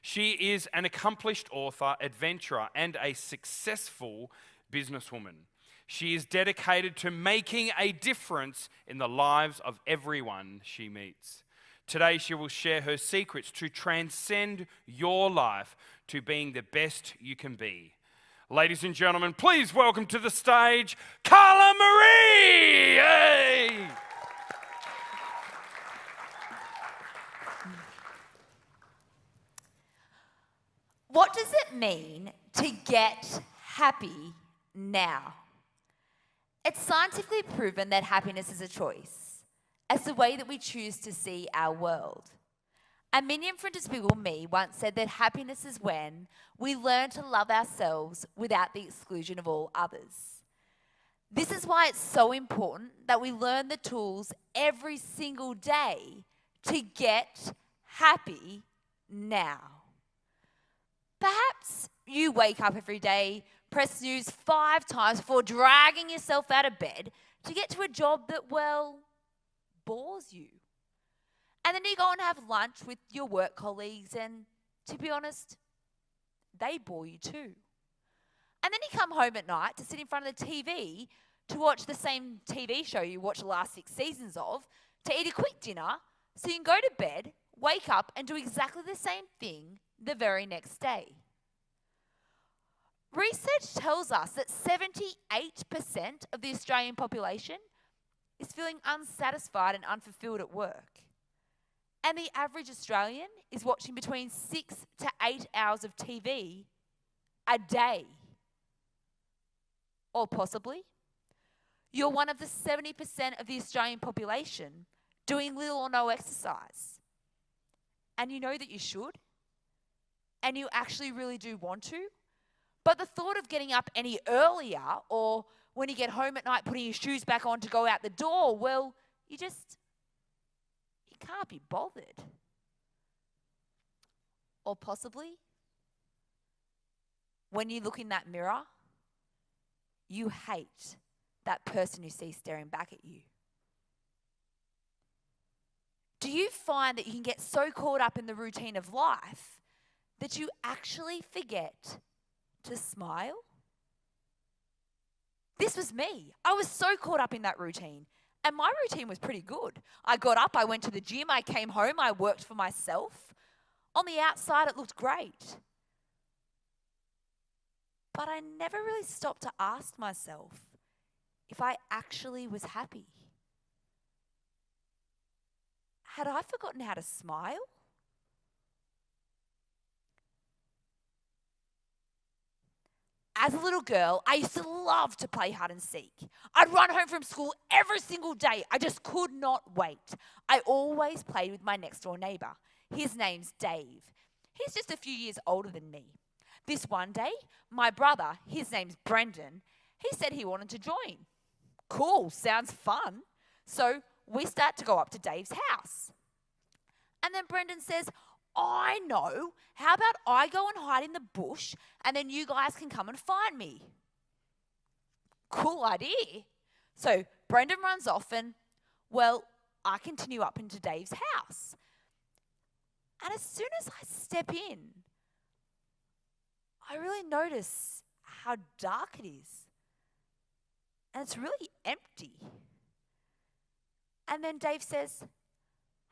Speaker 21: She is an accomplished author, adventurer, and a successful businesswoman. She is dedicated to making a difference in the lives of everyone she meets. Today, she will share her secrets to transcend your life to being the best you can be. Ladies and gentlemen, please welcome to the stage, Carla Marie! Hey!
Speaker 4: What does it mean to get happy now? It's scientifically proven that happiness is a choice, as the way that we choose to see our world. A minion from Despicable Me once said that happiness is when we learn to love ourselves without the exclusion of all others. This is why it's so important that we learn the tools every single day to get happy now. Perhaps you wake up every day, press snooze 5 times before dragging yourself out of bed to get to a job that, well, bores you. And then you go and have lunch with your work colleagues and, to be honest, they bore you too. And then you come home at night to sit in front of the TV to watch the same TV show you watched the last 6 seasons of, to eat a quick dinner so you can go to bed, wake up and do exactly the same thing the very next day. Research tells us that 78% of the Australian population is feeling unsatisfied and unfulfilled at work. And the average Australian is watching between 6 to 8 hours of TV a day. Or possibly, you're one of the 70% of the Australian population doing little or no exercise. And you know that you should, and you actually really do want to, but the thought of getting up any earlier, or when you get home at night putting your shoes back on to go out the door, well, you can't be bothered. Or possibly, when you look in that mirror, you hate that person you see staring back at you. Do you find that you can get so caught up in the routine of life that you actually forget to smile? This was me. I was so caught up in that routine. And my routine was pretty good. I got up, I went to the gym, I came home, I worked for myself. On the outside, it looked great. But I never really stopped to ask myself if I actually was happy. Had I forgotten how to smile? As a little girl, I used to love to play hide and seek. I'd run home from school every single day. I just could not wait. I always played with my next door neighbour. His name's Dave. He's just a few years older than me. This one day, my brother, his name's Brendan, he said he wanted to join. Cool, sounds fun. So we start to go up to Dave's house. And then Brendan says, I know. How about I go and hide in the bush and then you guys can come and find me? Cool idea. So Brendan runs off and, well, I continue up into Dave's house. And as soon as I step in, I really notice how dark it is. And it's really empty. And then Dave says,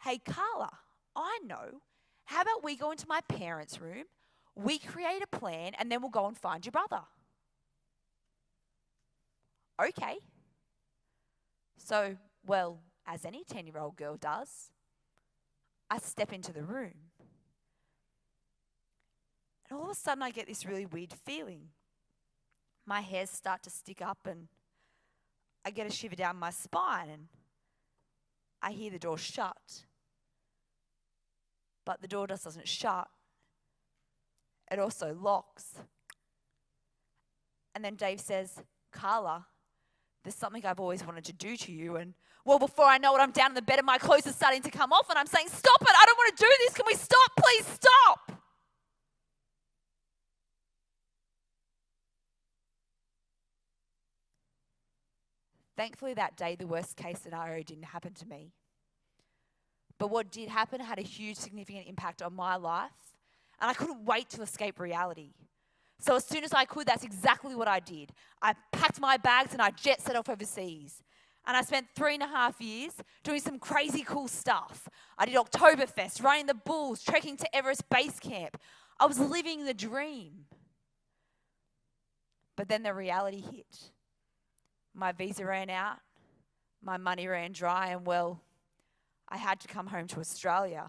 Speaker 4: hey, Carla, I know. How about we go into my parents' room, we create a plan, and then we'll go and find your brother? Okay. So, well, as any 10-year-old girl does, I step into the room. And all of a sudden I get this really weird feeling. My hairs start to stick up and I get a shiver down my spine and I hear the door shut. But the door just doesn't shut. It also locks. And then Dave says, Carla, there's something I've always wanted to do to you. And well, before I know it, I'm down in the bed and my clothes are starting to come off and I'm saying, stop it, I don't want to do this. Can we stop? Please stop. Thankfully that day, the worst case scenario didn't happen to me. But what did happen had a huge significant impact on my life, and I couldn't wait to escape reality. So as soon as I could, that's exactly what I did. I packed my bags and I jet set off overseas. And I spent 3.5 years doing some crazy cool stuff. I did Oktoberfest, running the bulls, trekking to Everest Base Camp. I was living the dream. But then the reality hit. My visa ran out, my money ran dry, and well, I had to come home to Australia.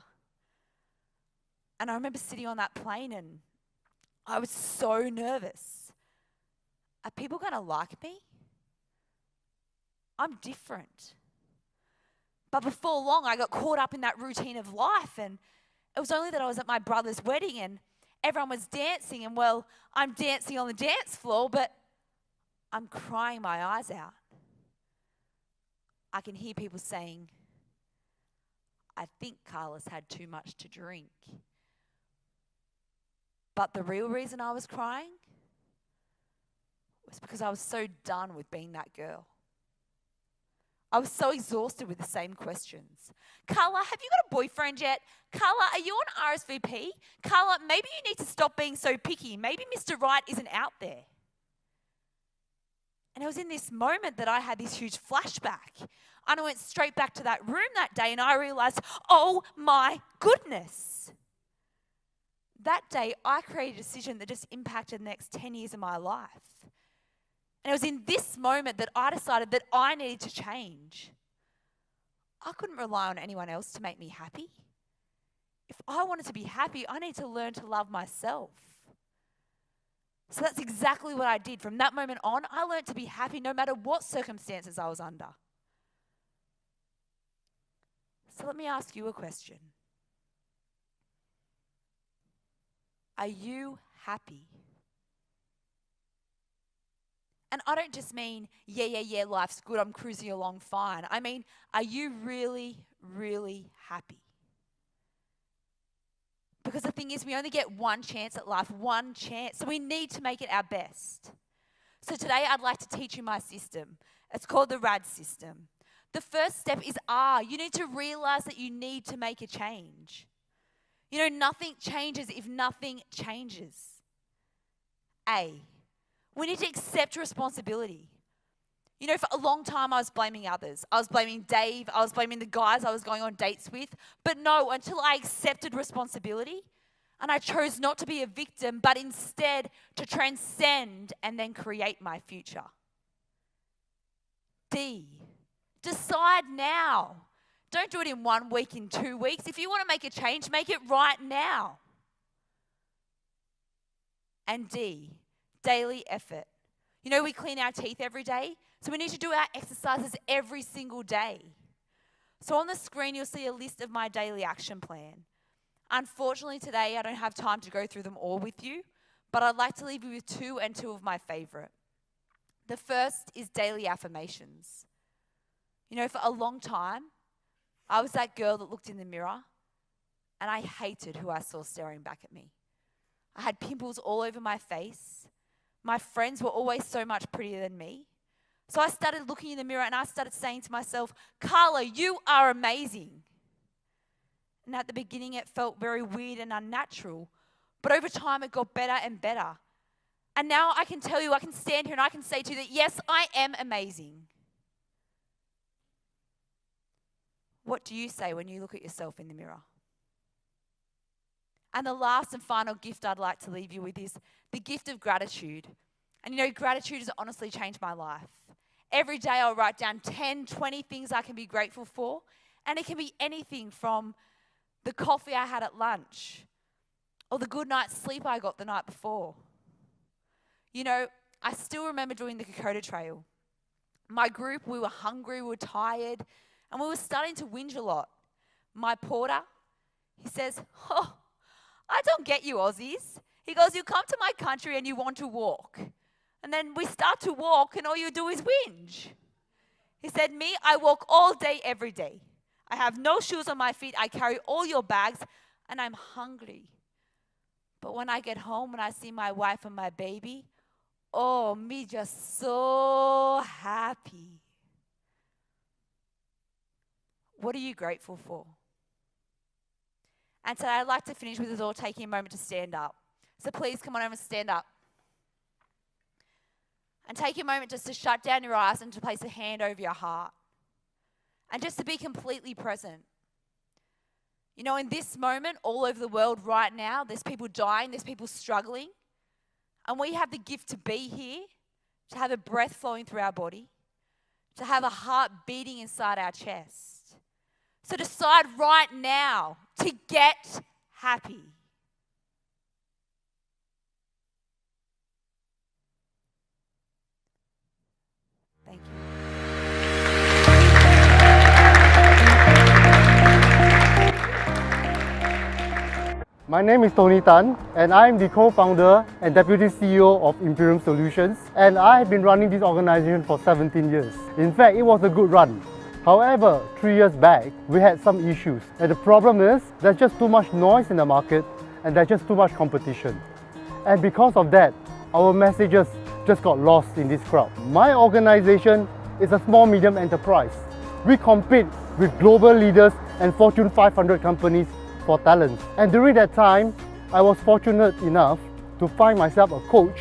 Speaker 4: And I remember sitting on that plane and I was so nervous. Are people going to like me? I'm different. But before long, I got caught up in that routine of life, and it was only that I was at my brother's wedding and everyone was dancing, and well, I'm dancing on the dance floor, but I'm crying my eyes out. I can hear people saying, I think Carla's had too much to drink. But the real reason I was crying was because I was so done with being that girl. I was so exhausted with the same questions. Carla, have you got a boyfriend yet? Carla, are you on RSVP? Carla, maybe you need to stop being so picky. Maybe Mr. Right isn't out there. And it was in this moment that I had this huge flashback. And I went straight back to that room that day and I realized, oh my goodness. That day I created a decision that just impacted the next 10 years of my life. And it was in this moment that I decided that I needed to change. I couldn't rely on anyone else to make me happy. If I wanted to be happy, I need to learn to love myself. So that's exactly what I did. From that moment on, I learned to be happy no matter what circumstances I was under. So let me ask you a question. Are you happy? And I don't just mean, yeah, life's good, I'm cruising along fine. I mean, are you really, really happy? Because the thing is, we only get one chance at life, one chance. So we need to make it our best. So today I'd like to teach you my system. It's called the RAD system. The first step is R. You need to realize that you need to make a change. You know, nothing changes if nothing changes. A. We need to accept responsibility. You know, for a long time I was blaming others. I was blaming Dave. I was blaming the guys I was going on dates with. But no, until I accepted responsibility and I chose not to be a victim, but instead to transcend and then create my future. D. Decide now. Don't do it in 1 week, in 2 weeks. If you want to make a change, make it right now. And D. daily effort. You know, we clean our teeth every day, so we need to do our exercises every single day. So on the screen, you'll see a list of my daily action plan. Unfortunately, today, I don't have time to go through them all with you, but I'd like to leave you with two of my favorite. The first is daily affirmations. You know, for a long time, I was that girl that looked in the mirror and I hated who I saw staring back at me. I had pimples all over my face. My friends were always so much prettier than me. So I started looking in the mirror and I started saying to myself, Carla, you are amazing. And at the beginning, it felt very weird and unnatural. But over time, it got better and better. And now I can tell you, I can stand here and I can say to you that, yes, I am amazing. What do you say when you look at yourself in the mirror? And the last and final gift I'd like to leave you with is the gift of gratitude. And you know, gratitude has honestly changed my life. Every day I'll write down 10, 20 things I can be grateful for. And it can be anything from the coffee I had at lunch or the good night's sleep I got the night before. You know, I still remember doing the Kokoda Trail. My group, we were hungry, we were tired, and we were starting to whinge a lot. My porter, he says, oh, I don't get you Aussies. He goes, you come to my country and you want to walk. And then we start to walk and all you do is whinge. He said, me, I walk all day, every day. I have no shoes on my feet. I carry all your bags and I'm hungry. But when I get home and I see my wife and my baby, oh, me just so happy. What are you grateful for? And today I'd like to finish with us all taking a moment to stand up. So please come on over and stand up. And take a moment just to shut down your eyes and to place a hand over your heart. And just to be completely present. You know, in this moment, all over the world right now, there's people dying, there's people struggling. And we have the gift to be here, to have a breath flowing through our body, to have a heart beating inside our chest. So decide right now to get happy. Thank you.
Speaker 5: My name is Tony Tan and I am the co-founder and deputy CEO of Imperium Solutions, and I have been running this organization for 17 years. In fact, it was a good run. However, 3 years back, we had some issues. And the problem is, there's just too much noise in the market and there's just too much competition. And because of that, our messages just got lost in this crowd. My organization is a small-medium enterprise. We compete with global leaders and Fortune 500 companies for talent. And during that time, I was fortunate enough to find myself a coach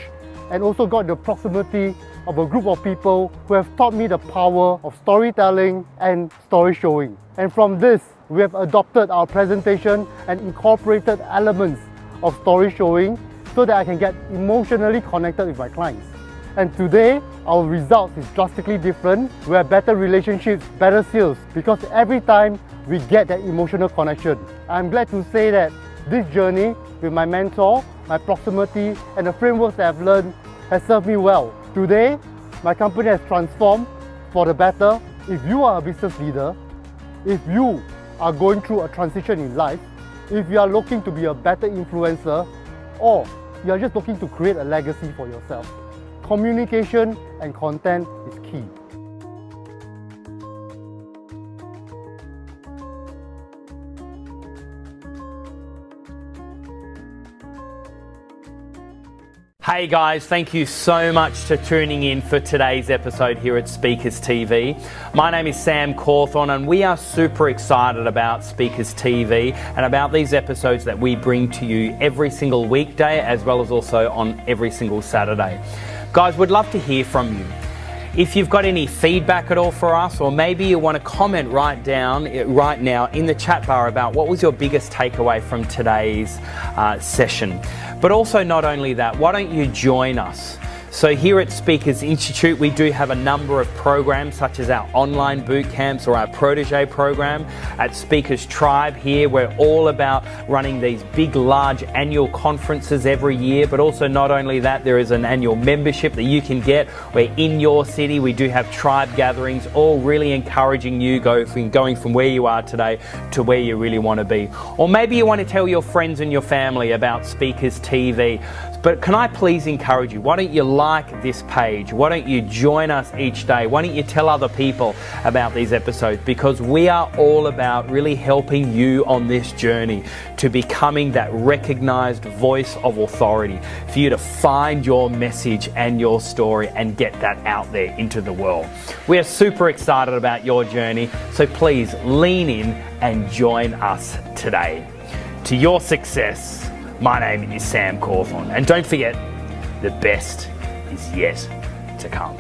Speaker 5: and also got the proximity of a group of people who have taught me the power of storytelling and story showing. And from this, we have adopted our presentation and incorporated elements of story showing so that I can get emotionally connected with my clients. And today, our results is drastically different. We have better relationships, better sales, because every time we get that emotional connection. I'm glad to say that this journey with my mentor, my proximity, and the frameworks that I've learned has served me well. Today, my company has transformed for the better. If you are a business leader, if you are going through a transition in life, if you are looking to be a better influencer, or you are just looking to create a legacy for yourself, communication and content is key.
Speaker 21: Hey guys, thank you so much for tuning in for today's episode here at Speakers TV. My name is Sam Cawthorne and we are super excited about Speakers TV and about these episodes that we bring to you every single weekday as well as also on every single Saturday. Guys, we'd love to hear from you. If you've got any feedback at all for us, or maybe you want to comment right now in the chat bar about what was your biggest takeaway from today's session. But also not only that, why don't you join us So here at Speakers Institute, we do have a number of programs such as our online boot camps or our protege program. At Speakers Tribe here, we're all about running these big, large annual conferences every year, but also not only that, there is an annual membership that you can get where in your city we do have tribe gatherings, all really encouraging you going from where you are today to where you really want to be. Or maybe you want to tell your friends and your family about Speakers TV. But can I please encourage you, why don't you like this page? Why don't you join us each day? Why don't you tell other people about these episodes? Because we are all about really helping you on this journey to becoming that recognized voice of authority, for you to find your message and your story and get that out there into the world. We are super excited about your journey, so please lean in and join us today. To your success, my name is Sam Cawthorn, and don't forget, the best is yet to come.